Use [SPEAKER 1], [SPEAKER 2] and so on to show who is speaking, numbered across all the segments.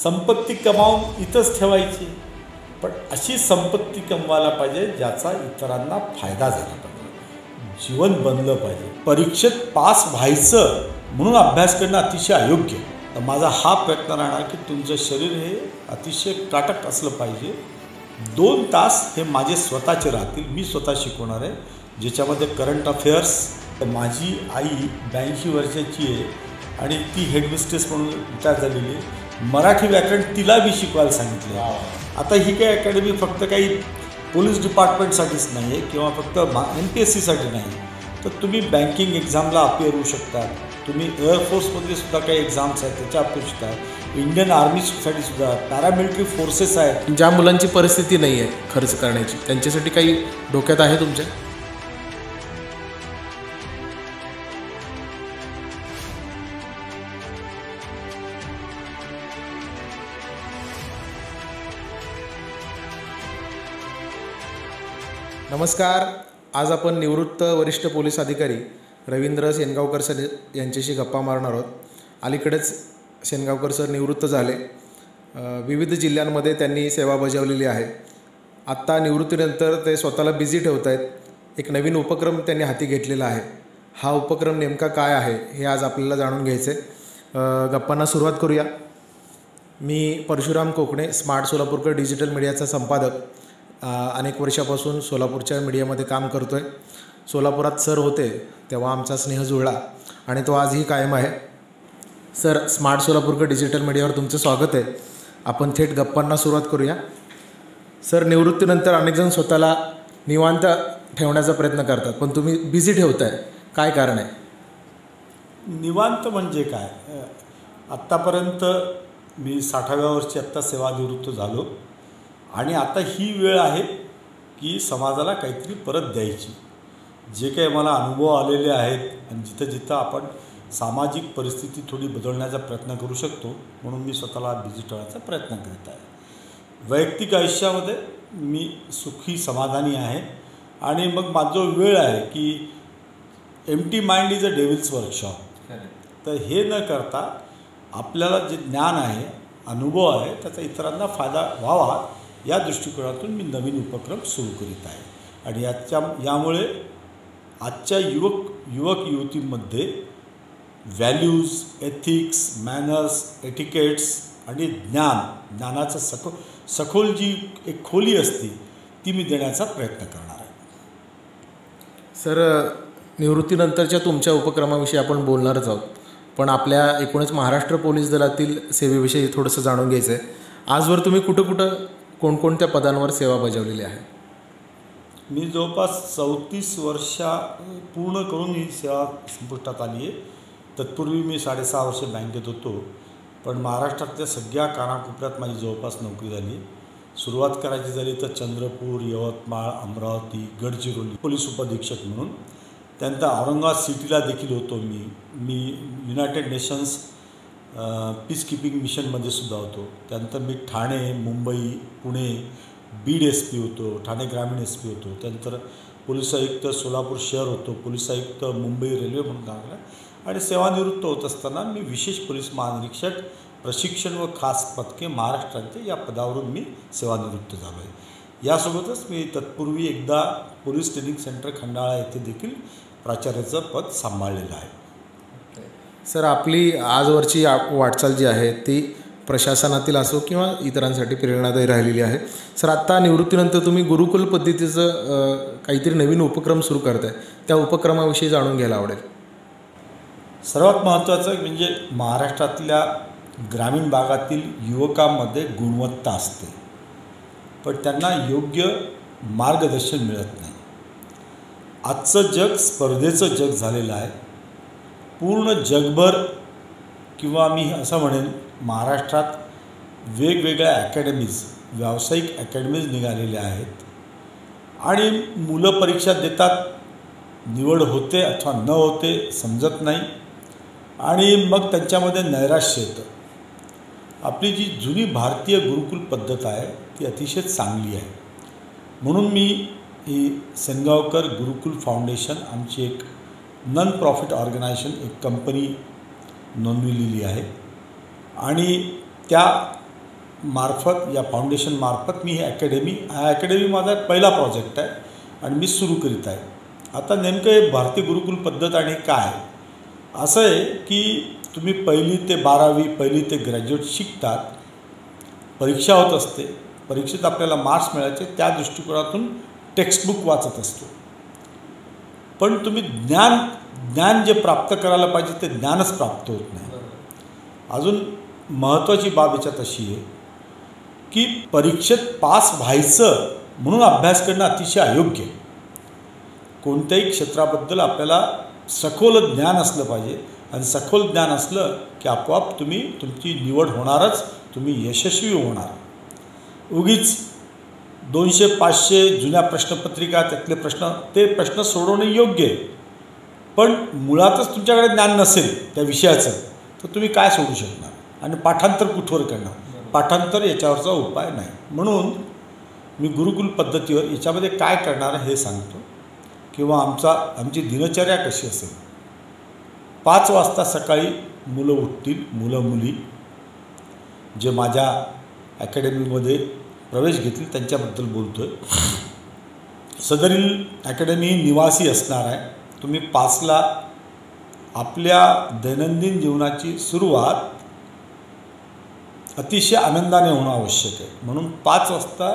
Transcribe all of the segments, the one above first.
[SPEAKER 1] संपत्ती कमावून इथंच ठेवायची, पण अशी संपत्ती कमवायला पाहिजे ज्याचा इतरांना फायदा झाला पाहिजे, जीवन बनलं पाहिजे. परीक्षेत पास व्हायचं म्हणून अभ्यास करणं अतिशय अयोग्य. तर माझा हा प्रयत्न राहणार की तुमचं शरीर हे अतिशय काटक असलं पाहिजे. 2 तास हे माझे स्वतःचे राहतील, मी स्वतः शिकवणार आहे, ज्याच्यामध्ये करंट अफेअर्स. माझी आई 82 वर्षाची आहे आणि ती हेडमिस्ट्रेस म्हणून रिटायर झालेली आहे. मराठी व्याकरण तिला मी शिकवायला सांगितलं. आता ही काही अकॅडमी फक्त काही पोलीस डिपार्टमेंटसाठीच नाही आहे किंवा फक्त MPSCसाठी नाही, तर तुम्ही बँकिंग एक्झामला अपिअर होऊ शकता, तुम्ही एअरफोर्समध्ये सुद्धा काही एक्झाम्स आहेत त्याच्या अपिअर शकता, इंडियन आर्मीसाठी सुद्धा, पॅरामिलिटरी फोर्सेस आहेत.
[SPEAKER 2] ज्या मुलांची परिस्थिती नाही आहे खर्च करण्याची, त्यांच्यासाठी काही डोक्यात आहे तुमच्या? नमस्कार. आज आपण निवृत्त वरिष्ठ पोलीस अधिकारी रवींद्र सेनगावकर सर यांच्याशी गप्पा मारणार आहोत. अलीकडेच सेनगावकर सर निवृत्त झाले. विविध जिल्ह्यांमध्ये त्यांनी सेवा बजावलेली आहे. आत्ता निवृत्तीनंतर ते स्वतःला बिझी ठेवत आहेत. एक नवीन उपक्रम त्यांनी हाती घेतलेला आहे. हा उपक्रम नेमका काय आहे हे आज आपल्याला जाणून घ्यायचं आहे. गप्पांना सुरुवात करूया. मी परशुराम कोकणे, स्मार्ट सोलापूरकर डिजिटल मीडियाचा संपादक. अनेक वर्षापासून सोलापूरच्या मीडियामध्ये काम करतो आहे. सोलापुरात सर होते तेव्हा आमचा स्नेह जुळला आणि तो आजही कायम आहे. सर, स्मार्ट सोलापूरकर डिजिटल मीडियावर तुमचं स्वागत आहे. आपण थेट गप्पांना सुरुवात करूया. सर, निवृत्तीनंतर अनेकजण स्वतःला निवांत ठेवण्याचा प्रयत्न करतात, पण तुम्ही बिझी ठेवताय, काय कारण आहे?
[SPEAKER 1] निवांत म्हणजे काय? आत्तापर्यंत मी 60व्या वर्षी आत्ता सेवानिवृत्त झालो आणि आता ही वेळ आहे की समाजाला काहीतरी परत द्यायची. जे काही मला अनुभव आलेले आहेत आणि जिथं जिथं आपण सामाजिक परिस्थिती थोडी बदलण्याचा प्रयत्न करू शकतो, म्हणून मी स्वतःला बिझी ठेवण्याचा प्रयत्न करीत आहे. वैयक्तिक आयुष्यामध्ये मी सुखी समाधानी आहे आणि मग माझा वेळ आहे की empty mind is a devil's workshop. तर हे न करता आपल्याला जे ज्ञान आहे, अनुभव आहे, त्याचा इतरांना फायदा व्हावा या दृष्टिकोनातून मी नवीन उपक्रम सुरू करीत आहे. आणि यामुळे आजच्या युवक युवतींमध्ये व्हॅल्यूज, एथिक्स, मॅनर्स, एटिकेट्स आणि ज्ञानाचं सखोल जी एक खोली असते ती मी देण्याचा प्रयत्न करणार आहे.
[SPEAKER 2] सर, निवृत्तीनंतरच्या तुमच्या उपक्रमाविषयी आपण बोलणारच आहोत, पण आपल्या एकूणच महाराष्ट्र पोलीस दलातील सेवेविषयी थोडंसं जाणून घ्यायचं आहे. आजवर तुम्ही कुठं कोणकोणत्या पदांवर सेवा बजावलेली आहे?
[SPEAKER 1] मी जवळपास 34 वर्ष पूर्ण करून ही सेवा संपुष्टात आली आहे. तत्पूर्वी मी 6.5 वर्ष बँकेत होतो, पण महाराष्ट्रातल्या सगळ्या कानाकोपऱ्यात माझी जवळपास नोकरी झाली. सुरुवात करायची झाली तर चंद्रपूर, यवतमाळ, अमरावती, गडचिरोली पोलीस उपअधीक्षक म्हणून. त्यानंतर औरंगाबाद सिटीला देखील होतो मी युनायटेड नेशन्स पीस कीपिंग मिशनमध्ये सुद्धा होतो. त्यानंतर मी ठाणे, मुंबई, पुणे, बीड SP होतो, ठाणे ग्रामीण SP होतो. त्यानंतर पोलीस आयुक्त सोलापूर शहर होतो, पोलीस आयुक्त मुंबई रेल्वे म्हणून काम केलं. आणि सेवानिवृत्त होत असताना मी विशेष पोलीस महानिरीक्षक प्रशिक्षण व खास पथके महाराष्ट्राचे या पदावरून मी सेवानिवृत्त झालो आहे. यासोबतच मी तत्पूर्वी एकदा पोलीस ट्रेनिंग सेंटर खंडाळा येथे देखील प्राचार्याचं पद सांभाळलेलं आहे.
[SPEAKER 2] सर, आपली आजवरची वाटचाल जी आहे ती प्रशासनातील असो किंवा इतरांसाठी प्रेरणादायी राहिलेली आहे. सर, आत्ता निवृत्तीनंतर तुम्ही गुरुकुल पद्धतीचं काहीतरी नवीन उपक्रम सुरू करताय, त्या उपक्रमाविषयी जाणून घ्यायला आवडेल.
[SPEAKER 1] सर्वात महत्त्वाचं म्हणजे महाराष्ट्रातल्या ग्रामीण भागातील युवकांमध्ये गुणवत्ता असते, पण त्यांना योग्य मार्गदर्शन मिळत नाही. आजचं जग स्पर्धेचं जग झालेलं आहे. पूर्ण जगभर किंवा मी असं म्हणेन महाराष्ट्रात वेगवेगळ्या अकॅडमीज, व्यावसायिक अकॅडमीज निघालेल्या आहेत आणि मुलं परीक्षा देतात, निवड होते अथवा न होते समजत नाही आणि मग त्यांच्यामध्ये नैराश्य येतं. आपली जी जुनी भारतीय गुरुकुल पद्धत आहे ती अतिशय चांगली आहे. म्हणून मी ही सेनगावकर गुरुकुल फाउंडेशन आमची एक नॉन प्रॉफिट ऑर्गनायझेशन, एक कंपनी नोंदविलेली आहे आणि त्या मार्फत या फाउंडेशन मार्फत मी ही अकॅडमी माझा पहिला प्रोजेक्ट आहे आणि मी सुरू करीत आहे. आता नेमकं हे भारतीय गुरुकुल पद्धत आणि काय असं आहे की तुम्ही 1ली ते 12वी 1ली ते ग्रॅज्युएट शिकतात, परीक्षा होत असते, परीक्षेत आपल्याला मार्क्स मिळायचे, त्या दृष्टिकोनातून टेक्स्टबुक वाचत असतो. पण तुम्ही ज्ञान जे प्राप्त करायला पाहिजे ते ज्ञानच प्राप्त होत नाही. अजून महत्त्वाची बाब याच्यात अशी आहे की परीक्षेत पास व्हायचं म्हणून अभ्यास करणं अतिशय अयोग्य आहे. कोणत्याही क्षेत्राबद्दल आपल्याला सखोल ज्ञान असलं पाहिजे आणि सखोल ज्ञान असलं की आपोआप तुमची निवड होणारच, तुम्ही यशस्वी होणार. उगीच 200-500 जुन्या प्रश्नपत्रिका त्यातले प्रश्न सोडवणे योग्य आहे, पण मुळातच तुमच्याकडे ज्ञान नसेल त्या विषयाचं तर तुम्ही काय सोडू शकणार आणि पाठांतर कुठवर करणार. पाठांतर याच्यावरचा उपाय नाही. म्हणून मी गुरुकुल पद्धतीवर याच्यामध्ये काय करणार हे सांगतो किंवा आमची दिनचर्या कशी असेल. 5 वाजता सकाळी मुलं उठतील, मुलं मुली जे माझ्या अकॅडमीमध्ये प्रवेश घेतील त्यांच्याबद्दल बोलतो आहे. सदरील अकॅडमी निवासी असणार आहे. तुम्ही 5ला आपल्या दैनंदिन जीवनाची सुरुवात अतिशय आनंदाने होणं आवश्यक आहे. म्हणून 5 वाजता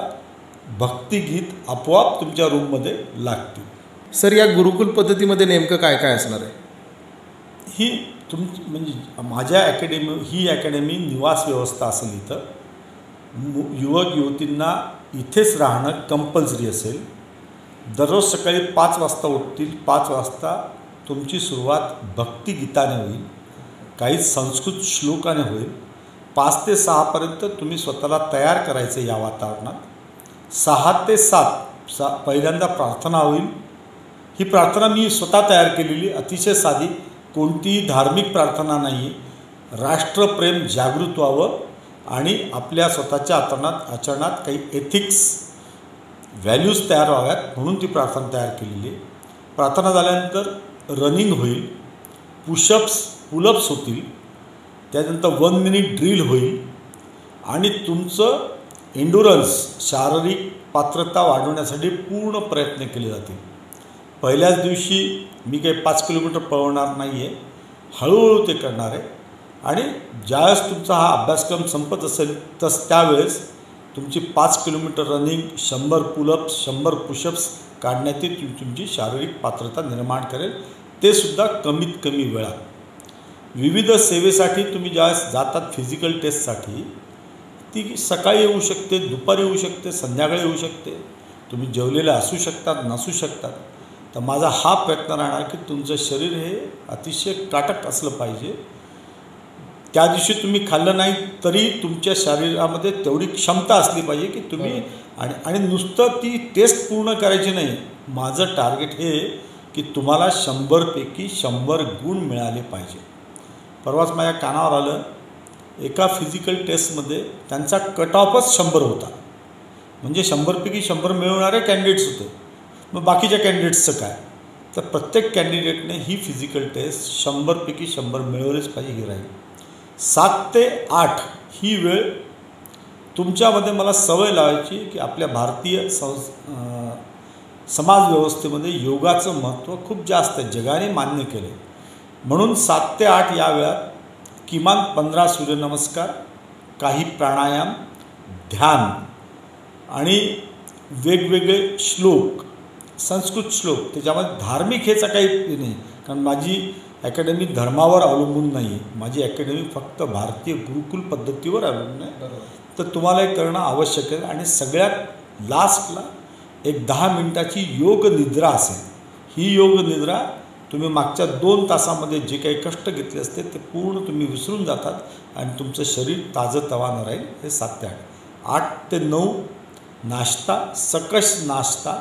[SPEAKER 1] भक्तिगीत आपोआप तुमच्या रूममध्ये लागतील.
[SPEAKER 2] सर, या गुरुकुल पद्धतीमध्ये नेमकं काय काय असणार आहे?
[SPEAKER 1] ही म्हणजे माझ्या ही अकॅडमी निवास व्यवस्था असेल. इथं युवक युवतींना इथेच राहणं कंपल्सरी असेल. दररोज सकाळी 5 वाजता उठतील. 5 वाजता तुमची सुरुवात भक्तिगीताने होईल, काही संस्कृत श्लोकाने होईल. 5 ते 6पर्यंत तुम्ही स्वतःला तयार करायचं या वातावरणात. 6 ते 7 पहिल्यांदा प्रार्थना होईल. ही प्रार्थना मी स्वतः तयार केलेली, अतिशय साधी, कोणतीही धार्मिक प्रार्थना नाही. राष्ट्रप्रेम जागृत व्हावं आणि आपल्या स्वतःच्या आचरणात काही एथिक्स व्हॅल्यूज तयार व्हाव्यात म्हणून ती प्रार्थना तयार केलेली आहे. प्रार्थना झाल्यानंतर रनिंग होईल, पुलअप्स होतील, त्यानंतर 1 मिनिट ड्रिल होईल आणि तुमचं एंडुरन्स शारीरिक पात्रता वाढवण्यासाठी पूर्ण प्रयत्न केले जातील. पहिल्याच दिवशी मी काही 5 किलोमीटर पळवणार नाही आहे, हळूहळू ते करणार आहे. आणि ज्यावेळेस तुमचा हा अभ्यासक्रम संपत असेल त्यावेळेस तुमची 5 किलोमीटर रनिंग, 100 पुलअप्स, 100 पुशअप्स काढण्याची तुमची शारीरिक पात्रता निर्माण करेल, ते सुद्धा कमीत कमी वेळात. विविध सेवेसाठी तुम्ही ज्यावेळेस जातात फिजिकल टेस्टसाठी, ती सकाळी येऊ शकते, दुपारी येऊ शकते, संध्याकाळी येऊ शकते. तुम्ही जेवलेले असू शकतात, नसू शकतात. तर माझा हा प्रयत्न राहणार की तुमचं शरीर हे अतिशय काटक असलं पाहिजे. त्या दिवशी तुम्ही खाल्लं नाही तरी तुमच्या शरीरामध्ये तेवढी क्षमता असली पाहिजे की तुम्ही आणि नुसतं ती टेस्ट पूर्ण करायची नाही. माझं टार्गेट हे की तुम्हाला 100पैकी 100 गुण मिळाले पाहिजे. परवाच माझ्या कानावर आलं, एका फिजिकल टेस्टमध्ये त्यांचा कट ऑफच 100 होता. म्हणजे 100पैकी 100 मिळवणारे कॅन्डिडेट्स होते. मग बाकीच्या कॅन्डिडेट्सचं काय? तर प्रत्येक कॅन्डिडेटने ही फिजिकल टेस्ट 100पैकी 100 मिळवलेच पाहिजे ही राहील. 7 ते 8 ही वेळ तुमच्यामध्ये मला सवय लावायची की आपल्या भारतीय समाज व्यवस्थेमध्ये योगाचं महत्त्व खूप जास्त आहे, जगाने मान्य केले. म्हणून 7 ते 8 या वेळात किमान 15 सूर्यनमस्कार, काही प्राणायाम, ध्यान आणि वेगवेगळे श्लोक, संस्कृत श्लोक. त्याच्यामध्ये धार्मिक ह्याचा काही नाही, कारण माझी अकॅडमी धर्मावर अवलंबून नाही आहे. माझी अकॅडमी फक्त भारतीय गुरुकुल पद्धतीवर अवलंबून आहे. तर तुम्हाला हे करणं आवश्यक आहे. आणि सगळ्यात लास्टला एक 10 मिनिटाची योग निद्रा असेल. ही योग निद्रा तुम्ही मागच्या 2 तासामध्ये जे काही कष्ट घेतले असते ते पूर्ण तुम्ही विसरून जातात आणि तुमचं शरीर ताजंतवानं राहील. हे 7 ते 8. 8 ते 9 नाश्ता, सकस नाश्ता,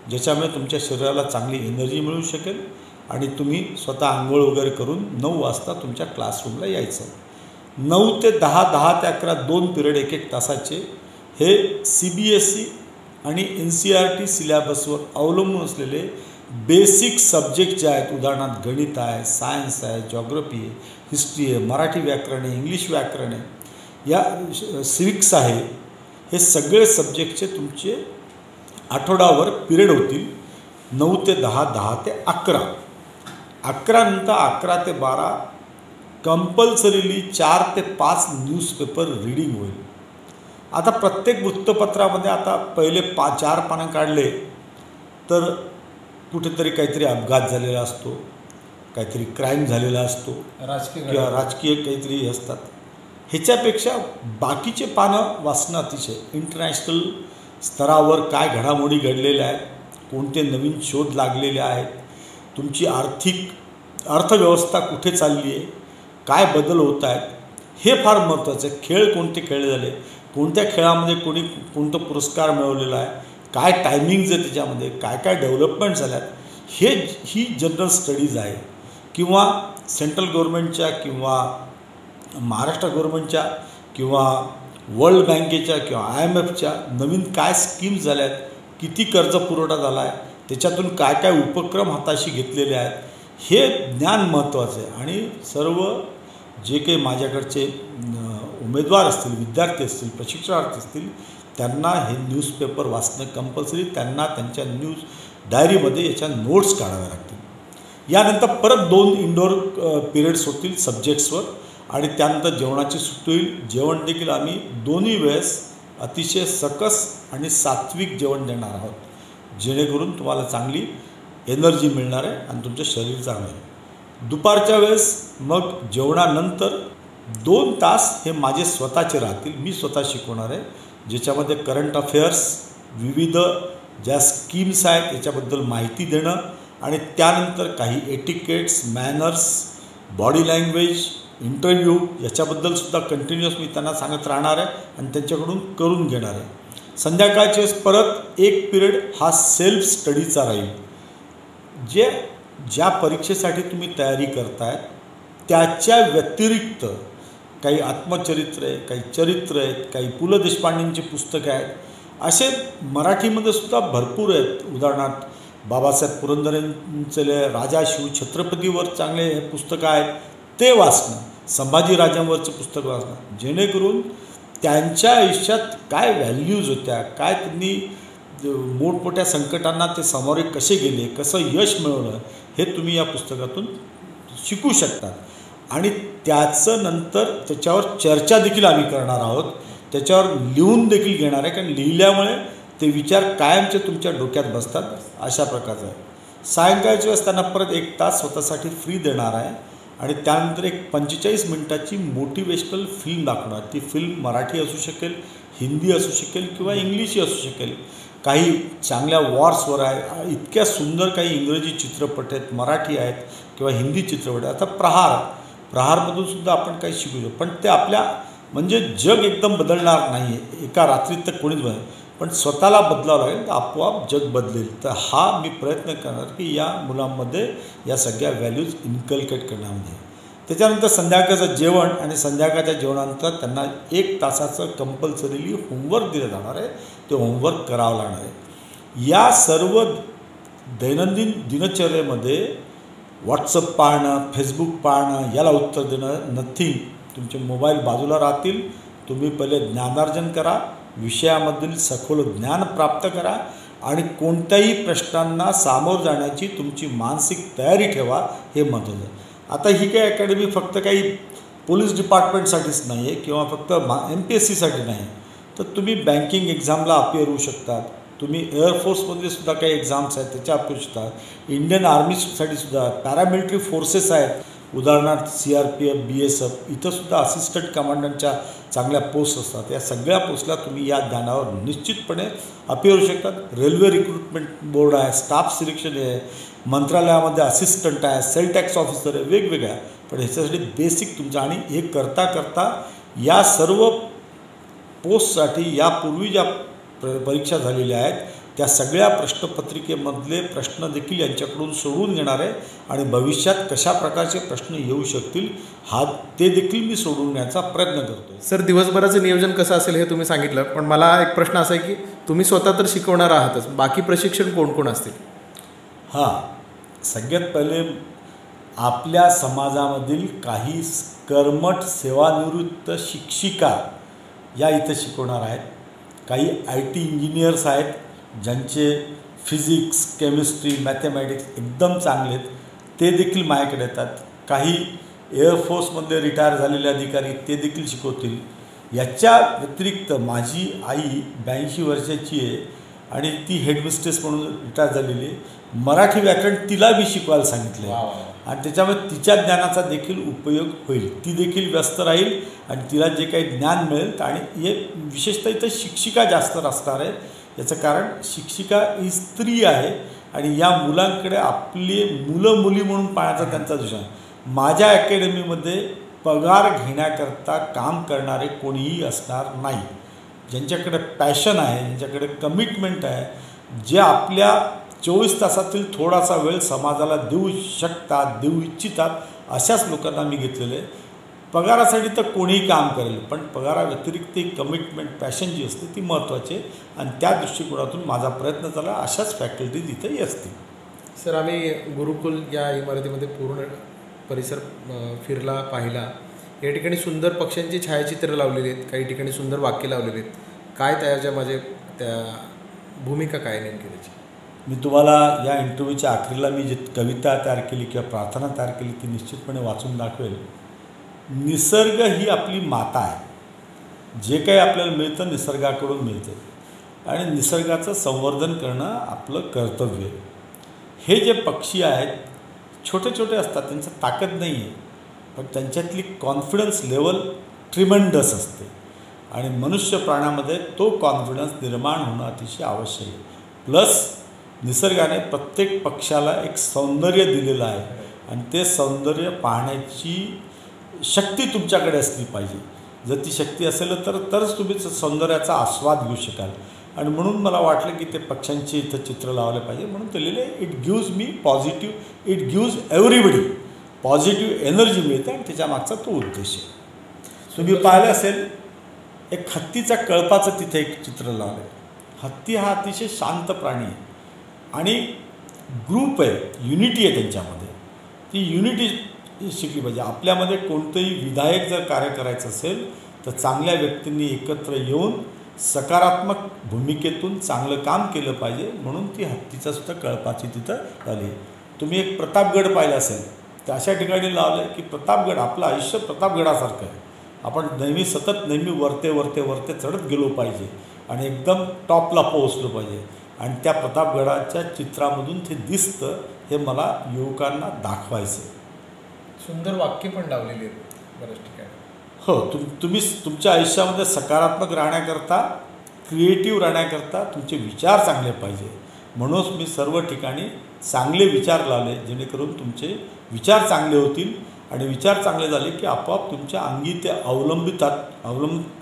[SPEAKER 1] ज्याच्यामुळे तुमच्या शरीराला चांगली एनर्जी मिळू शकेल आणि तुम्ही स्वतः आंघोळ वगैरे करून 9 वाजता तुमच्या क्लासरूमला यायचं. 9 ते 10, 10 ते 11 2 पिरियड 1-1 तासाचे हे CBSE आणि NCERT सिलॅबसवर अवलंबून असलेले बेसिक सब्जेक्ट जे आहेत, उदाहरणार्थ गणित आहे, सायन्स आहे, जॉग्रफी आहे, हिस्ट्री आहे, मराठी व्याकरण आहे, इंग्लिश व्याकरण आहे, या सिविक्स आहे, हे सगळे सब्जेक्टचे तुमचे आठवडाभर पिरियड होतील. 9 ते 10, 10 ते 11. 11 नंतर 11 ते 12 कंपल्सरीली 4 ते 5 न्यूजपेपर रीडिंग होईल. आता प्रत्येक वृत्तपत्रामध्ये आता पहिले 4 पानं काढले तर कुठेतरी काहीतरी अपघात झालेला असतो, काहीतरी क्राईम झालेला असतो किंवा राजकीय काहीतरी असतात. ह्याच्यापेक्षा बाकीचे पानं वाचणं अतिशय इंटरनॅशनल स्तरावर काय घडामोडी घडलेल्या आहेत, कोणते नवीन शोध लागलेले आहेत, तुमची अर्थव्यवस्था कुठे चालली आहे, काय बदल होत आहेत, हे फार महत्त्वाचं आहे. खेळ कोणते खेळले झाले, कोणत्या खेळामध्ये कोणतं पुरस्कार मिळवलेला आहे, काय टायमिंग्ज आहे त्याच्यामध्ये, काय काय डेव्हलपमेंट झाल्यात, ही जनरल स्टडीज आहे. किंवा सेंट्रल गव्हर्नमेंटच्या किंवा महाराष्ट्र गव्हर्नमेंटच्या किंवा वर्ल्ड बँकेच्या किंवा IMFच्या नवीन काय स्कीम्स झाल्या आहेत, किती कर्ज पुरवठा झाला आहे, त्याच्यातून काय काय उपक्रम हाताशी घेतलेले आहेत, हे ज्ञान महत्त्वाचं आहे. आणि सर्व जे काही माझ्याकडचे उमेदवार असतील, विद्यार्थी असतील, प्रशिक्षणार्थी असतील, त्यांना हे न्यूजपेपर वाचणं कंपल्सरी. त्यांना त्यांच्या न्यूज डायरीमध्ये याच्या नोट्स काढाव्या लागतील. यानंतर परत 2 इंडोर पिरियड्स होतील सब्जेक्ट्सवर आणि त्यानंतर जेवणाची सुट्टी होईल. जेवण देखील आम्ही दोन्ही वेळेस अतिशय सकस आणि सात्विक जेवण देणार आहोत, जेणेकरून तुम्हाला चांगली एनर्जी मिळणार आहे आणि तुमचं शरीर चांगलं आहे. दुपारच्या वेळेस मग जेवणानंतर 2 तास हे माझे स्वतःचे राहतील. मी स्वतः शिकवणार आहे, ज्याच्यामध्ये करंट अफेअर्स, विविध ज्या स्कीम्स आहेत याच्याबद्दल माहिती देणं आणि त्यानंतर काही etiquettes, manners, body language, interview याच्याबद्दलसुद्धा कंटिन्युअस मी त्यांना सांगत राहणार आहे आणि त्यांच्याकडून करून घेणार आहे. संध्याकाळच्या वेळेस परत 1 पिरियड हा सेल्फ स्टडीचा राहील. ज्या परीक्षेसाठी तुम्ही तयारी करताय त्याच्या व्यतिरिक्त काही आत्मचरित्र आहे, काही चरित्र आहेत, काही पु ल देशपांडेंची पुस्तकं आहेत, असे मराठीमध्ये सुद्धा भरपूर आहेत. उदाहरणार्थ बाबासाहेब पुरंदरेंचे राजा शिव छत्रपतीवर चांगले हे पुस्तकं आहेत, ते वाचणं, संभाजीराजांवरचं पुस्तक वाचणं, जेणेकरून त्यांच्या आयुष्यात काय व्हॅल्यूज होत्या, काय त्यांनी मोठमोठ्या संकटांना ते सामोरे कसे गेले, कसं यश मिळवलं, हे तुम्ही या पुस्तकातून शिकू शकतात. आणि त्याचं नंतर त्याच्यावर चर्चा देखील आम्ही करणार आहोत, त्याच्यावर लिहून देखील घेणार आहे, कारण लिहिल्यामुळे ते विचार कायमचे तुमच्या डोक्यात बसतात, अशा प्रकारचं आहे. सायंकाळच्या वेळेस त्यांना परत 1 तास स्वतःसाठी फ्री देणार आहे आणि त्यानंतर एक 45 मिनिटाची मोटिवेशनल फिल्म दाखवणार. ती फिल्म मराठी असू शकेल, हिंदी असू शकेल किंवा इंग्लिशही असू शकेल. काही चांगल्या वॉर्सवर आहे, इतक्या सुंदर काही इंग्रजी चित्रपट आहेत, मराठी आहेत किंवा हिंदी चित्रपट आहेत. आता प्रहारमधून सुद्धा आपण काही शिकू शकतो, पण ते आपल्या म्हणजे जग एकदम बदलणार नाही आहे, एका रात्रीत तर कोणीच बदल, पण स्वतःला बदलावं लागेल तर आपोआप जग बदलेल. तर हा मी प्रयत्न करणार की या मुलांमध्ये या सगळ्या व्हॅल्यूज इन्कल्केट करण्यामध्ये. त्याच्यानंतर संध्याकाळचं जेवण आणि संध्याकाळच्या जेवणानंतर त्यांना 1 तासाचं कंपल्सरीली होमवर्क दिलं जाणार आहे, ते होमवर्क करावं लागणार आहे. या सर्व दैनंदिन दिनचर्येमध्ये व्हॉट्सअप पाहणं, फेसबुक पाहणं, याला उत्तर देणं नथिंग. तुमचे मोबाईल बाजूला राहतील. तुम्ही पहिले ज्ञानार्जन करा, विषयामधील सखोल ज्ञान प्राप्त करा आणि कोणत्याही प्रश्नांना सामोरं जाण्याची तुमची मानसिक तयारी ठेवा, हे महत्त्वाचं आहे. आता ही काही अकॅडमी फक्त काही पोलीस डिपार्टमेंटसाठीच नाही आहे किंवा फक्त MPSCसाठी नाही, तर तुम्ही बँकिंग एक्झामला अपिअर होऊ शकतात, तुम्ही एअरफोर्समध्ये सुद्धा काही एक्झाम्स आहेत त्याच्या अपिअर होऊ शकतात, इंडियन आर्मीसाठी सुद्धा, पॅरामिलिटरी फोर्सेस आहेत, उदाहरणार्थ CRPF, BSF, इथंसुद्धा असिस्टंट कमांडंटच्या चांगल्या पोस्ट असतात. या सगळ्या पोस्टला तुम्ही या ज्ञानावर निश्चितपणे अपिअर होऊ शकतात. रेल्वे रिक्रुटमेंट बोर्ड आहे, स्टाफ सिलेक्शन आहे, मंत्रालयामध्ये असिस्टंट आहे, सेल टॅक्स ऑफिसर आहे, वेगवेगळ्या. पण ह्याच्यासाठी बेसिक तुमचं आणि हे करता करता या सर्व पोस्टसाठी यापूर्वी ज्या परीक्षा झालेल्या आहेत त्या सगळ्या प्रश्नपत्रिकेमधले प्रश्न देखील यांच्याकडून सोडवून घेणार आहे आणि भविष्यात कशा प्रकारचे प्रश्न येऊ शकतील ते देखील मी सोडवून घेण्याचा प्रयत्न करतो.
[SPEAKER 2] सर, दिवसभराचं नियोजन कसं असेल हे तुम्ही सांगितलं, पण मला एक प्रश्न असा आहे की तुम्ही स्वतः तर शिकवणार आहातच, बाकी प्रशिक्षण कोण कोण असतील?
[SPEAKER 1] हां, सगळ्यात पहिले आपल्या समाजामधील काही कर्मठ सेवानिवृत्त शिक्षिका या इथं शिकवणार आहेत. काही IT इंजिनियर्स आहेत ज्यांचे फिजिक्स, केमिस्ट्री, मॅथमॅटिक्स एकदम चांगले आहेत, ते देखील माझ्याकडे येतात. काही एअरफोर्समधले रिटायर झालेले अधिकारी ते देखील शिकवतील. याच्या व्यतिरिक्त माझी आई 82 वर्षाची आहे आणि ती हेडमिस्ट्रेस म्हणून रिटायर झालेली आहे. मराठी व्याकरण तिला मी शिकवायला सांगितलं आहे आणि त्याच्यामुळे तिच्या ज्ञानाचा देखील उपयोग होईल. ती देखील व्यस्त राहील आणि तिला जे काही ज्ञान मिळेल. आणि हे विशेषतः इथं शिक्षिका जास्त असणार आहे. याचं कारण शिक्षिका ही स्त्री आहे आणि या मुलांकडे आपली मुलं मुली म्हणून पाहण्याचा त्यांचा दृष्टी आहे. माझ्या अकॅडमीमध्ये पगार घेण्याकरता काम करणारे कोणीही असणार नाही. ज्यांच्याकडे पॅशन आहे, ज्यांच्याकडे कमिटमेंट आहे, जे आपल्या 24 तासातील थोडासा वेळ समाजाला देऊ शकतात, देऊ इच्छितात, अशाच लोकांना मी घेतलेलं आहे. पगारासाठी तर कोणीही काम करेल, पण पगाराव्यतिरिक्त कमिटमेंट, पॅशन जी असते ती महत्त्वाची आहे आणि त्या दृष्टिकोनातून माझा प्रयत्न झाला. अशाच फॅकल्टीज इथे असतील.
[SPEAKER 2] सर, आम्ही गुरुकुल या इमारतीमध्ये पूर्ण परिसर फिरला, पाहिला. या ठिकाणी सुंदर पक्ष्यांची छायाचित्र लावलेली आहेत, काही ठिकाणी सुंदर वाक्य लावलेली आहेत. काय त्याच्या माझे त्या भूमिका काय नेमकी त्याची?
[SPEAKER 1] मी तुम्हाला या इंटरव्ह्यूच्या अखेरीला मी जी कविता तयार केली किंवा प्रार्थना तयार केली ती निश्चितपणे वाचून दाखवेल. निसर्ग ही आपली माता आहे. जे काही आपल्याला मिळतं निसर्गाकडून मिळतं आणि निसर्गाचं संवर्धन करणं आपलं कर्तव्य आहे. हे जे पक्षी आहेत छोटे छोटे असतात, त्यांचं ताकद नाही आहे, पण त्यांच्यातली कॉन्फिडन्स लेवल ट्रिमेंडस असते आणि मनुष्य प्राण्यामध्ये तो कॉन्फिडन्स निर्माण होणं अतिशय आवश्यक आहे. प्लस निसर्गाने प्रत्येक पक्षाला एक सौंदर्य दिलेलं आहे आणि ते सौंदर्य पाहण्याची शक्ती तुमच्याकडे असली पाहिजे. जर ती शक्ती असेल तरच तुम्ही सौंदर्याचा आस्वाद घेऊ शकाल. आणि म्हणून मला वाटलं की ते पक्ष्यांचे इथं चित्र लावले पाहिजे. म्हणून ते लिहिले, it gives me positive, it gives everybody positive energy मिळते आणि त्याच्यामागचा तो उद्देश आहे. तुम्ही पाहिलं असेल एक हत्तीचा कळपाचं तिथे एक चित्र लावलं आहे. हत्ती हा अतिशय शांत प्राणी आहे आणि ग्रुप आहे, युनिटी आहे त्यांच्यामध्ये. ती युनिटी शिकली पाहिजे. आपल्यामध्ये कोणतंही विधायक जर कार्य करायचं असेल तर चांगल्या व्यक्तींनी एकत्र येऊन सकारात्मक भूमिकेतून चांगलं काम केलं पाहिजे. म्हणून ती हत्तीचा सुद्धा कळपाची तिथं लावली. तुम्ही एक प्रतापगड पाहिला असेल तर अशा ठिकाणी लावलं की प्रतापगड, आपलं आयुष्य प्रतापगडासारखं आहे. आपण नेहमी वरते वरते वरते चढत गेलो पाहिजे आणि एकदम टॉपला पोहोचलो पाहिजे. आणि त्या प्रतापगडाच्या चित्रामधून ते दिसतं, हे मला युवकांना दाखवायचं.
[SPEAKER 2] सुंदर वाक्य पण लावलेली आहेत बऱ्याच ठिकाणी.
[SPEAKER 1] हो, तुम्ही तुमच्या आयुष्यामध्ये सकारात्मक राहण्याकरता, क्रिएटिव्ह राहण्याकरता तुमचे विचार चांगले पाहिजे. म्हणूनच मी सर्व ठिकाणी चांगले विचार लावले, जेणेकरून तुमचे विचार चांगले होतील आणि विचार चांगले झाले की आपोआप तुमच्या अंगी ते अवलंबता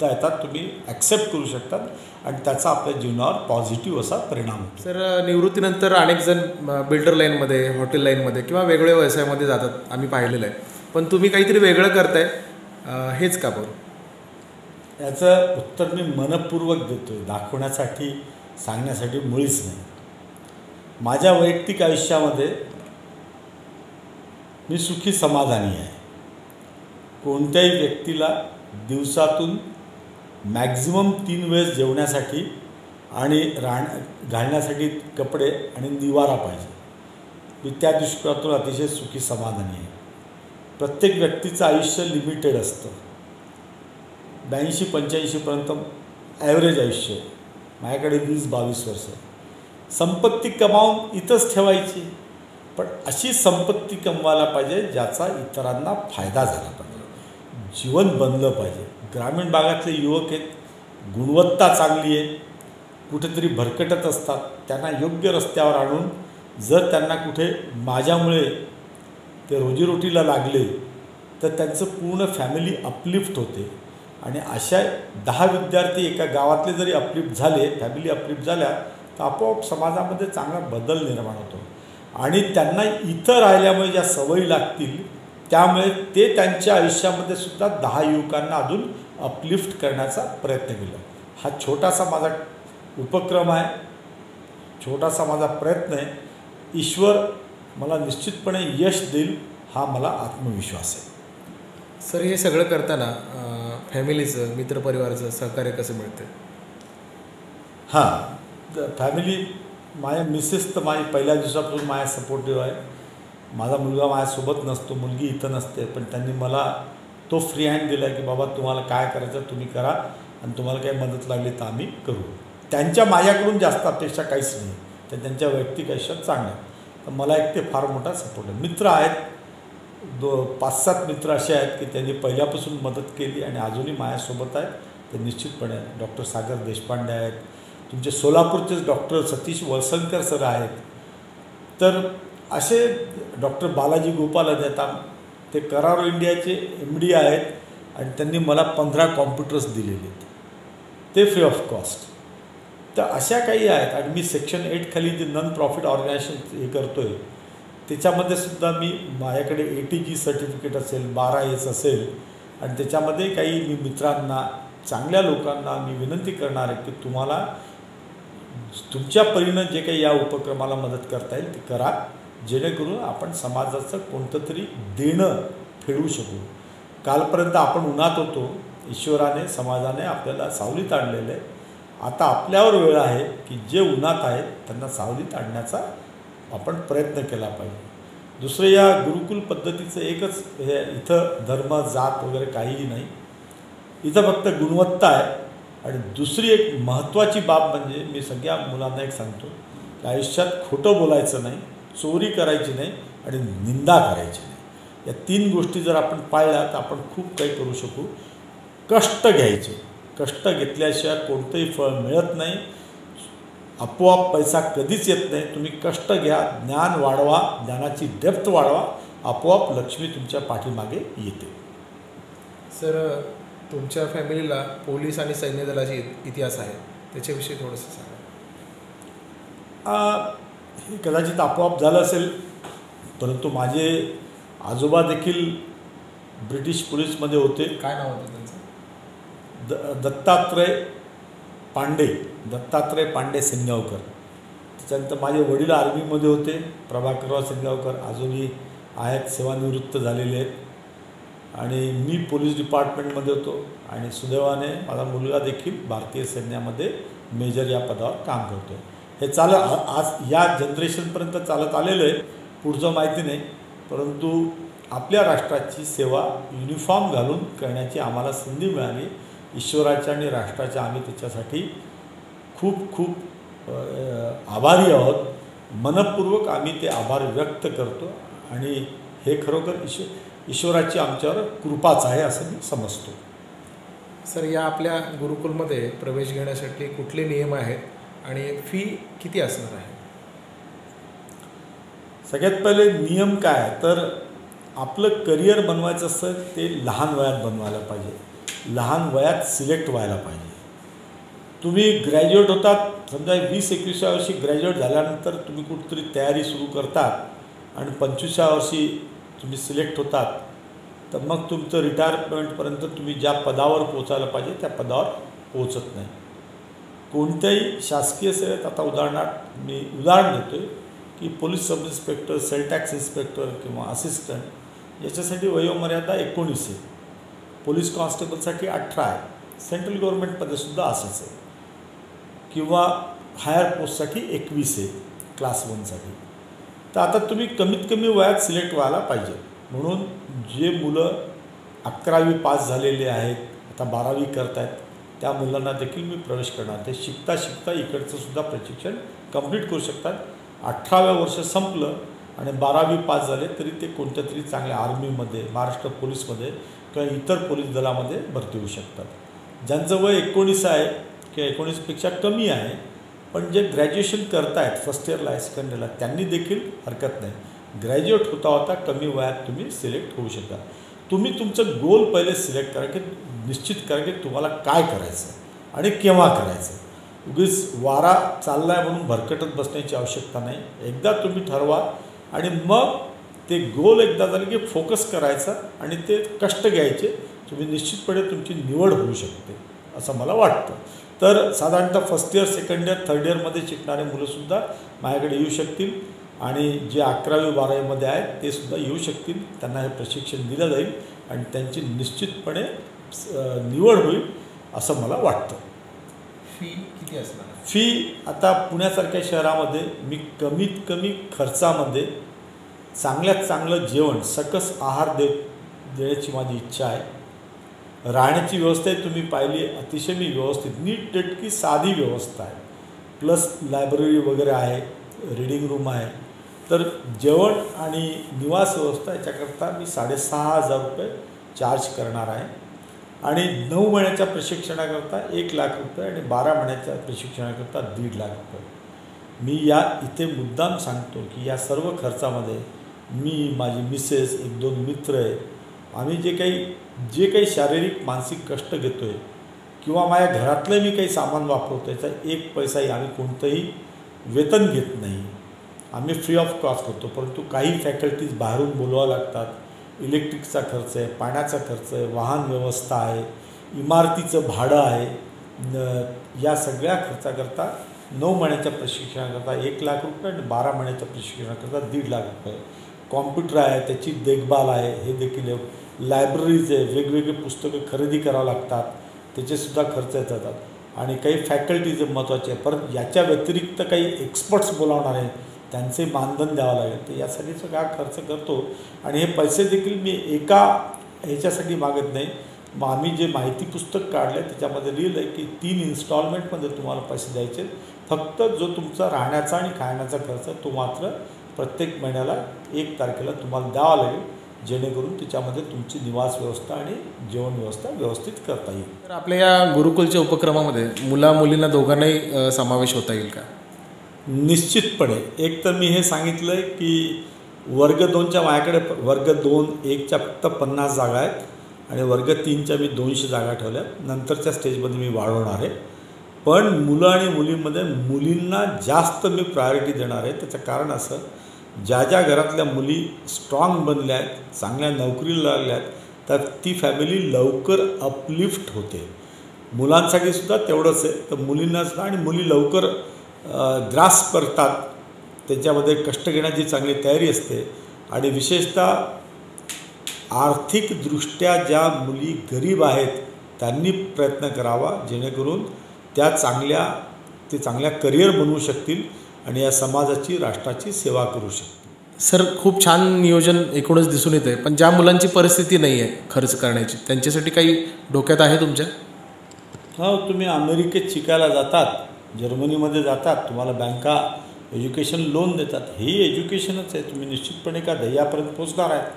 [SPEAKER 1] येतात, तुम्ही ॲक्सेप्ट करू शकतात आणि त्याचा आपल्या जीवनावर पॉझिटिव्ह असा परिणाम होतो.
[SPEAKER 2] सर, निवृत्तीनंतर अनेक जण बिल्डर लाईनमध्ये, हॉटेल लाईनमध्ये किंवा वेगवेगळ्या व्यवसायामध्ये जातात, आम्ही पाहिलेलं आहे. पण तुम्ही काहीतरी वेगळं करताय, हेच का बरं?
[SPEAKER 1] याचं उत्तर मी मनपूर्वक देतो आहे, दाखवण्यासाठी, सांगण्यासाठी मुळीच नाही. माझ्या वैयक्तिक आयुष्यामध्ये मी सुखी समाधानी आहे. कोणत्याही व्यक्तीला दिवसातून मॅक्झिमम 3 वेळेस जेवण्यासाठी आणि घालण्यासाठी कपडे आणि निवारा पाहिजे. मी त्या दृष्टिकोनातून अतिशय सुखी समाधानी आहे. प्रत्येक व्यक्तीचं आयुष्य लिमिटेड असतं. 82-85पर्यंत ॲव्हरेज आयुष्य आहे. माझ्याकडे 20-22 वर्ष. संपत्ती कमावून इथंच ठेवायची, पण अशी संपत्ती कमवायला पाहिजे ज्याचा इतरांना फायदा झाला पाहिजे. जीवन बनलं पाहिजे. ग्रामीण भागातले युवक आहेत, गुणवत्ता चांगली आहे, कुठेतरी भरकटत असतात. त्यांना योग्य रस्त्यावर आणून जर त्यांना कुठे माझ्यामुळे ते रोजीरोटीला लागले तर त्यांचं पूर्ण फॅमिली अपलिफ्ट होते. आणि अशा 10 विद्यार्थी एका गावातले जरी अपलिफ्ट झाले, फॅमिली अपलिफ्ट झाल्या, तर आपोआप समाजामध्ये चांगला बदल निर्माण होतो. आणि त्यांना इथं राहिल्यामुळे ज्या सवयी लागतील त्यामुळे ते त्यांच्या आयुष्यामध्ये सुद्धा 10 युवकांना अजून अपलिफ्ट करण्याचा प्रयत्न केला. हा छोटासा माझा उपक्रम आहे, छोटासा माझा प्रयत्न आहे. ईश्वर मला निश्चितपणे यश देईल हा मला आत्मविश्वास आहे.
[SPEAKER 2] सर, हे सगळं करताना फॅमिलीचं, मित्रपरिवाराचं सहकार्य कसं मिळतं?
[SPEAKER 1] हां, फॅमिली, माझ्या मिसेस तर माझी पहिल्या दिवसापासून माझ्या सपोर्टिव्ह आहे. माझा मुलगा माझ्यासोबत नसतो, मुलगी इथं नसते, पण त्यांनी मला तो फ्री हँड दिला की बाबा तुम्हाला काय करायचं तुम्ही करा आणि तुम्हाला काही मदत लागली तर आम्ही करू. त्यांच्या माझ्याकडून जास्त अपेक्षा काहीच नाही, तर त्यांच्या वैयक्तिक आयुष्यात चांगलं आहे. तर मला एक ते फार मोठा सपोर्ट आहे. मित्र आहेत, 5-7 मित्र असे आहेत की त्यांनी पहिल्यापासून मदत केली आणि अजूनही माझ्यासोबत आहेत. ते निश्चितपणे आहेत. डॉक्टर सागर देशपांडे आहेत, तुमचे सोलापूरचेच डॉक्टर सतीश वळसंकर सर आहेत. तर असे डॉक्टर बालाजी गोपाल आहेत, ते करारो इंडियाचे MD आहेत आणि त्यांनी मला 15 कॉम्प्युटर्स दिलेले आहेत, ते फ्री ऑफ कॉस्ट. तर अशा काही आहेत. आणि मी सेक्शन 8 खाली जे नॉन प्रॉफिट ऑर्गनायझेशन हे करतो आहे त्याच्यामध्ये सुद्धा मी, माझ्याकडे ATG सर्टिफिकेट असेल, 12A's असेल, आणि त्याच्यामध्ये काही मी मित्रांना, चांगल्या लोकांना मी विनंती करणार आहे की तुम्हाला तुमच्या परीनं जे काही या उपक्रमाला मदत करता येईल ते करा, जेणेकरून आपण समाजाचं कोणतं तरी देणं फेडू शकू. कालपर्यंत आपण उन्हात होतो, ईश्वराने, समाजाने आपल्याला सावलीत आणलेलं आहे. आता आपल्यावर वेळ आहे की जे उन्हात आहेत त्यांना सावलीत आणण्याचा आपण प्रयत्न केला पाहिजे. दुसरं, या गुरुकुल पद्धतीचं एकच हे, इथं धर्म, जात वगैरे काहीही नाही. इथं फक्त गुणवत्ता आहे. आणि दुसरी एक महत्त्वाची बाब म्हणजे मी सगळ्या मुलांना एक सांगतो की आयुष्यात खोटं बोलायचं नाही, चोरी करायची नाही आणि निंदा करायची नाही. या 3 गोष्टी जर आपण पाळल्या तर आपण खूप काही करू शकू. कष्ट घ्यायचे, कष्ट घेतल्याशिवाय कोणतंही फळ मिळत नाही. आपोआप पैसा कधीच येत नाही. तुम्ही कष्ट घ्या, ज्ञान वाढवा, ज्ञानाची डेप्थ वाढवा, आपोआप लक्ष्मी तुमच्या पाठीमागे येते.
[SPEAKER 2] सर, तुमच्या फॅमिलीला पोलीस आणि सैन्य दलाचा इतिहास आहे, त्याच्याविषयी थोडंसं सांगा.
[SPEAKER 1] हे कदाचित आपोआप झालं असेल, परंतु माझे आजोबा देखील ब्रिटिश पोलीसमध्ये होते.
[SPEAKER 2] काय नाव होतं त्यांचं?
[SPEAKER 1] दत्तात्रय पांडे सेनगावकर. त्याच्यानंतर माझे वडील आर्मीमध्ये होते, प्रभाकरराव सेनगावकर, अजूनही आहेत, सेवानिवृत्त झालेले आहेत. आणि मी पोलीस डिपार्टमेंटमध्ये होतो आणि सुदैवाने माझा मुलगा देखील भारतीय सैन्यामध्ये मेजर या पदावर काम करतो. हे आज या जनरेशनपर्यंत चालत आलेलं आहे, पुढचं माहिती नाही. परंतु आपल्या राष्ट्राची सेवा युनिफॉर्म घालून करण्याची आम्हाला संधी मिळाली. ईश्वराच्या आणि राष्ट्राच्या आम्ही त्याच्यासाठी खूप खूप आभारी आहोत. मनपूर्वक आम्ही ते आभार व्यक्त करतो आणि हे खरोखर ईश्वराची आमच्यावर कृपाच आहे असं मी समजतो.
[SPEAKER 2] सर, या आपल्या गुरुकुलमध्ये प्रवेश घेण्यासाठी कुठले नियम आहेत आणि फी किती असणार आहे?
[SPEAKER 1] सगळ्यात पहिले नियम काय, तर आपलं करिअर बनवायचं असतं ते लहान वयात बनवायला पाहिजे, लहान वयात सिलेक्ट व्हायला पाहिजे. तुम्ही ग्रॅज्युएट होतात, समजा 20-21व्या वर्षी ग्रॅज्युएट झाल्यानंतर तुम्ही कुठेतरी तयारी सुरू करतात आणि 25व्या वर्षी तुम्ही सिलेक्ट होतात, तर मग तुमचं रिटायरमेंटपर्यंत तुम्ही ज्या पदावर पोचायला पाहिजे त्या पदावर पोचत नाही. कोणत्याही शासकीय सेवेत, आता उदाहरणार्थ मी उदाहरण देतो आहे की police sub inspector, sale tax inspector किंवा असिस्टंट याच्यासाठी वयोमर्यादा 19 आहे. पोलीस कॉन्स्टेबलसाठी 18 आहे. सेंट्रल गव्हर्नमेंटमध्ये सुद्धा असंच आहे. किंवा हायर पोस्टसाठी 21 आहे क्लास 1साठी. तर आता तुम्ही कमीत कमी वयात सिलेक्ट व्हायला पाहिजे. म्हणून जे मुलं 11वी पास झालेले आहेत, आता 12वी करत आहेत, त्या मुलांना देखील मी प्रवेश करणार. ते शिकता शिकता इकडचं सुद्धा प्रशिक्षण कंप्लीट करू शकतात. 18व्या वर्ष संपलं आणि 12वी पास झाले तरी ते कोणत्या तरी चांगल्या आर्मीमध्ये, महाराष्ट्र पोलीसमध्ये किंवा इतर पोलीस दलामध्ये भरती होऊ शकतात. ज्यांचं वय 19 आहे किंवा 19पेक्षा कमी आहे पण जे ग्रॅज्युएशन करत आहेत, फर्स्ट इयरला आहे, सेकंड इयरला, त्यांनी देखील हरकत नाही. ग्रॅज्युएट होता होता कमी वयात तुम्ही सिलेक्ट होऊ शकता. तुम्ही तुमचं गोल पहिले सिलेक्ट करा की निश्चित करा की तुम्हाला काय करायचं आणि केव्हा करायचं. उगीच वारा चालला आहे म्हणून भरकटत बसण्याची आवश्यकता नाही. एकदा तुम्ही ठरवा आणि मग ते गोल एकदा झाले की फोकस करायचा आणि ते कष्ट घ्यायचे. तुम्ही निश्चितपणे तुमची निवड होऊ शकते असं मला वाटतं. तर साधारणतः first year, second year, third इयरमध्ये शिकणारे मुलंसुद्धा माझ्याकडे येऊ शकतील. आणि जे 11वी 12वीमध्ये आहेत ते सुद्धा येऊ शकतील. त्यांना हे प्रशिक्षण दिलं जाईल आणि त्यांची निश्चितपणे निवड होईल असं मला वाटतं.
[SPEAKER 2] फी किती असणार?
[SPEAKER 1] फी आता पुण्यासारख्या शहरामध्ये मी कमीत कमी खर्चामध्ये चांगल्यात चांगलं जेवण, सकस आहार देण्याची माझी इच्छा आहे. राहण्याची व्यवस्था तुम्ही पाहिली, अतिशय मी व्यवस्थित नीटनेटकी साधी व्यवस्था आहे. प्लस लायब्ररी वगैरे आहे, रीडिंग रूम आहे. तर जेवण आणि निवास व्यवस्था याच्याकरता मी 6,500 रुपये चार्ज करणार आहे. आणि 9 महिन्याच्या प्रशिक्षणाकरता 1,00,000 रुपये आणि 12 महिन्याच्या प्रशिक्षणाकरता 1,50,000 रुपये. मी इथे मुद्दाम सांगतो की या सर्व खर्चामध्ये मी, माझी मिसेस, 1-2 मित्र आहे, आम्ही जे काही शारीरिक मानसिक कष्ट घेतो आहे किंवा माझ्या घरातलं मी काही सामान वापरतो याचा 1 पैसाही आम्ही कोणतंही वेतन घेत नाही. आम्ही फ्री ऑफ कॉस्ट करतो. परंतु काही फॅकल्टीज बाहेरून बोलवावं लागतात. इलेक्ट्रिकचा खर्च आहे, पाण्याचा खर्च आहे, वाहन व्यवस्था आहे, इमारतीचं भाडं आहे. या सगळ्या खर्चाकरता 9 महिन्याच्या प्रशिक्षणाकरता 1,00,000 रुपये आणि 12 महिन्याच्या प्रशिक्षणाकरता 1,50,000 रुपये. कॉम्प्युटर आहे, त्याची देखभाल आहे, हे देखील. लायब्ररीज आहे, वेगवेगळे पुस्तकं खरेदी करावं लागतात, त्याचेसुद्धा खर्च येतात. आणि काही फॅकल्टीज महत्त्वाचे आहे. परत याच्या व्यतिरिक्त काही एक्सपर्ट्स बोलावणार आहे, त्यांचे मानधन द्यावं लागेल. तर यासाठी सगळा खर्च करतो आणि हे पैसे देखील मी एका ह्याच्यासाठी मागत नाही. मग आम्ही जे माहिती पुस्तक काढलं त्याच्यामध्ये लिहिलं आहे की 3 इन्स्टॉलमेंटमध्ये तुम्हाला पैसे द्यायचे. फक्त जो तुमचा राहण्याचा आणि खाण्याचा खर्च तो मात्र प्रत्येक महिन्याला 1 तारखेला तुम्हाला द्यावा लागेल, जेणेकरून त्याच्यामध्ये तुमची निवास व्यवस्था आणि जेवण व्यवस्था व्यवस्थित करता येईल.
[SPEAKER 2] तर आपल्या या गुरुकुलच्या उपक्रमामध्ये मुलींना दोघांनाही समावेश होता येईल का?
[SPEAKER 1] निश्चितपणे. एक तर मी हे सांगितलं आहे की वर्ग 2च्या माझ्याकडे वर्ग 2-1च्या फक्त 50 जागा आहेत आणि वर्ग 3च्या मी 200 जागा ठेवल्या. नंतरच्या स्टेजमध्ये मी वाढवणार आहे. पण मुलं आणि मुलींमध्ये मुलींना जास्त मी प्रायोरिटी देणार आहे. त्याचं कारण असं, ज्या घरातल्या मुली स्ट्रॉंग बनल्या आहेत, चांगल्या नोकरीला लागल्या आहेत, तर ती फॅमिली लवकर अपलिफ्ट होते. मुलांसाठी सुद्धा तेवढंच आहे. तर मुलींना सुद्धा आणि मुली लवकर ग्रास्प करतात, त्याच्यामध्ये कष्ट घेण्याची चांगली तयारी असते. आणि विशेषतः आर्थिकदृष्ट्या ज्या मुली गरीब आहेत त्यांनी प्रयत्न करावा, जेणेकरून त्या चांगल्या करिअर बनवू शकतील आणि या समाजाची, राष्ट्राची सेवा करू शकतील.
[SPEAKER 2] सर, खूप छान नियोजन एकूणच दिसून येतं आहे. पण ज्या मुलांची परिस्थिती नाही आहे खर्च करण्याची, त्यांच्यासाठी काही डोक्यात आहे तुमच्या?
[SPEAKER 1] हो, तुम्ही अमेरिकेत शिकायला जातात, जर्मनीमध्ये जातात, तुम्हाला बँका एज्युकेशन लोन देतात. हे एज्युकेशनच आहे. तुम्ही निश्चितपणे का ध्येयापर्यंत पोचणार आहे.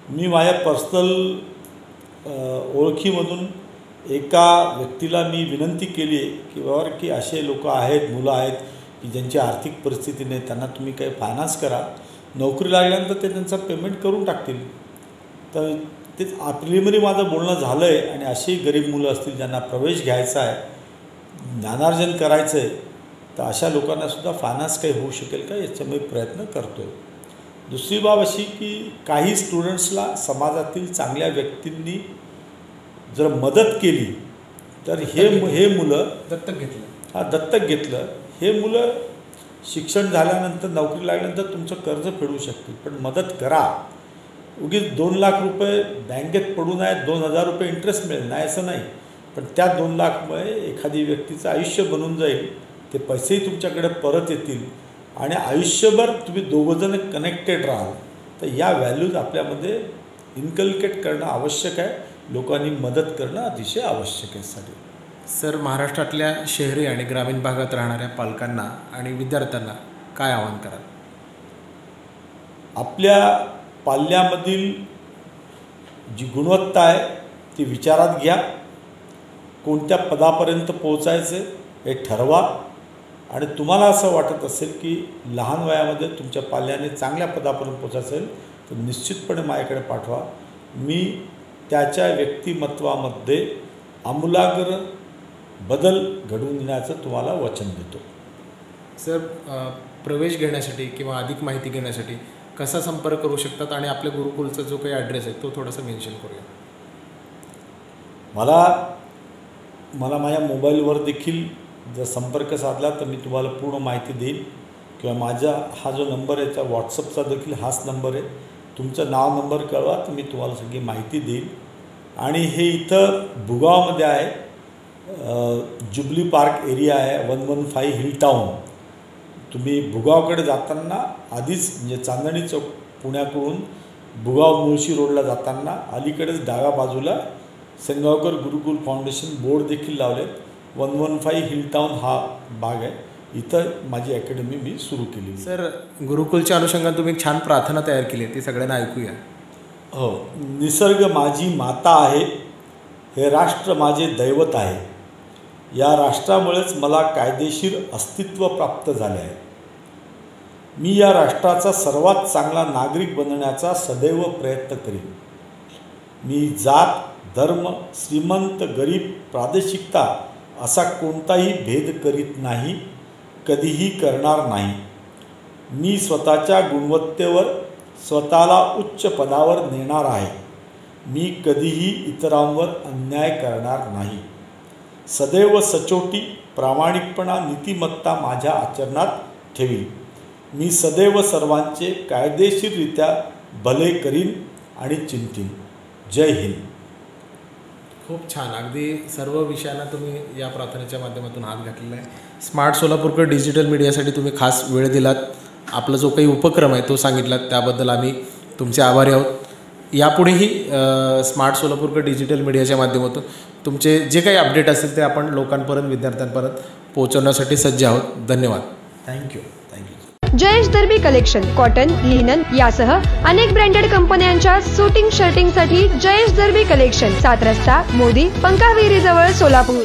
[SPEAKER 1] मी माझ्या पर्सनल ओळखीमधून एका व्यक्तीला मी विनंती केली आहे की बाबा की असे लोक आहेत, मुलं आहेत की ज्यांची आर्थिक परिस्थिती नाही, त्यांना तुम्ही काही फायनान्स करा. नोकरी लागल्यानंतर ते त्यांचं पेमेंट करून टाकतील. तर तेच प्रिलिमिनरी माझं बोलणं झालं आहे. आणि अशी गरीब मुलं असतील ज्यांना प्रवेश घ्यायचा आहे, ज्ञानार्जन करायचं आहे, तर अशा लोकांनासुद्धा फायनान्स काही होऊ शकेल का याचा मी प्रयत्न करतो आहे. दुसरी बाब अशी की काही स्टुडंट्सला समाजातील चांगल्या व्यक्तींनी जर मदत केली तर हे मुलं दत्तक घेतलं. हे मुलं शिक्षण झाल्यानंतर, नोकरी लागल्यानंतर तुमचं कर्ज फेडू शकतील. पण मदत करा. उगीच 2,00,000 रुपये बँकेत पडून आहेत, 2,000 रुपये इंटरेस्ट मिळेल नाही असं नाही. पण त्या 2,00,000मुळे एखादी व्यक्तीचं आयुष्य बनून जाईल. ते पैसेही तुमच्याकडे परत येतील आणि आयुष्यभर तुम्ही दोघंजण कनेक्टेड राहाल. तर या व्हॅल्यूज आपल्यामध्ये इन्कल्केट करणं आवश्यक आहे. लोकांनी मदत करणं अतिशय आवश्यक आहे साठी.
[SPEAKER 2] सर, महाराष्ट्रातल्या शहरी आणि ग्रामीण भागात राहणाऱ्या पालकांना आणि विद्यार्थ्यांना काय आवाहन कराल?
[SPEAKER 1] आपल्या पाल्यामधील जी गुणवत्ता आहे ती विचारात घ्या. कोणत्या पदापर्यंत पोहोचायचे हे ठरवा. आणि तुम्हाला असं वाटत असेल की लहान वयामध्ये तुमच्या पाल्याने चांगल्या पदापर्यंत पोहोचायचं असेल तर निश्चितपणे माझ्याकडे पाठवा. मी त्याच्या व्यक्तिमत्वामध्ये आमूलाग्र बदल घडवून देण्याचं तुम्हाला वचन देतो.
[SPEAKER 2] सर, प्रवेश घेण्यासाठी किंवा अधिक माहिती घेण्यासाठी कसा संपर्क करू शकतात आणि आपल्या गुरुकुलचा जो काही ॲड्रेस आहे तो थोडासा मेन्शन करूया.
[SPEAKER 1] मला माझ्या मोबाईलवर देखील जर संपर्क साधला तर मी तुम्हाला पूर्ण माहिती देईन किंवा माझा हा जो नंबर आहे त्या व्हॉट्सअपचा देखील हाच नंबर आहे. तुमचं नाव नंबर कळवा तर मी तुम्हाला सगळी माहिती देईन. आणि हे इथं भुगावमध्ये आहे, जुबली पार्क एरिया आहे, 115 हिल टाऊन. तुम्ही भुगावकडे जाताना आधीच म्हणजे चांदणी चौक पुण्याकडून भुगाव मुळशी रोडला जाताना अलीकडेच डाव्या बाजूला सेनगावकर गुरुकुल फाउंडेशन बोर्ड देखील लावलेत. 115 हिल टाऊन हा भाग आहे. इथं माझी अकॅडमी मी सुरू केली.
[SPEAKER 2] सर, गुरुकुलच्या अनुषंगाने तुम्ही छान प्रार्थना तयार केली आहे, ती सगळ्यांना ऐकूया.
[SPEAKER 1] हो. निसर्ग माझी माता आहे, हे राष्ट्र माझे दैवत आहे. या राष्ट्रामुळेच मला कायदेशीर अस्तित्व प्राप्त झाले आहे. मी या राष्ट्राचा सर्वात चांगला नागरिक बनण्याचा सदैव प्रयत्न करीन. मी जात, धर्म, श्रीमंत, गरीब, प्रादेशिकता असा कोणताही भेद करीत नाही, कधीही करणार नाही. मी स्वतःच्या गुणवत्तेवर स्वतःला उच्च पदावर नेणार आहे. मी कधीही इतरांवर अन्याय करणार नाही. सदैव सचोटी, प्रामाणिकपणा, नीतिमत्ता माझ्या आचरणात ठेवीन. मी सदैव सर्वांचे कायदेशीररित्या भले करीन आणि चिंतीन. जय हिंद.
[SPEAKER 2] खूप छान. अगदी सर्व विषयांना तुम्ही या प्रार्थनेच्या माध्यमातून हात घातलेला आहे. स्मार्ट सोलापूरकर डिजिटल मीडियासाठी तुम्ही खास वेळ दिलात, आपला जो काही उपक्रम आहे तो सांगितलात, त्याबद्दल आम्ही तुमचे आभारी आहोत. यापुढेही स्मार्ट सोलापूरकर डिजिटल मीडियाच्या माध्यमातून तुमचे जे काही अपडेट असतील ते आपण लोकांपर्यंत, विद्यार्थ्यांपर्यंत पोहोचवण्यासाठी सज्ज आहोत. धन्यवाद.
[SPEAKER 1] Thank you.
[SPEAKER 3] Jayesh दर्बी collection cotton, linen यासह अनेक ब्रँडेड कंपन्यांच्या सुटिंग शर्टिंगसाठी जयेश दर्बी कलेक्शन, 7 रस्ता मोदी पंकाविहिरी जवळ सोलापूर.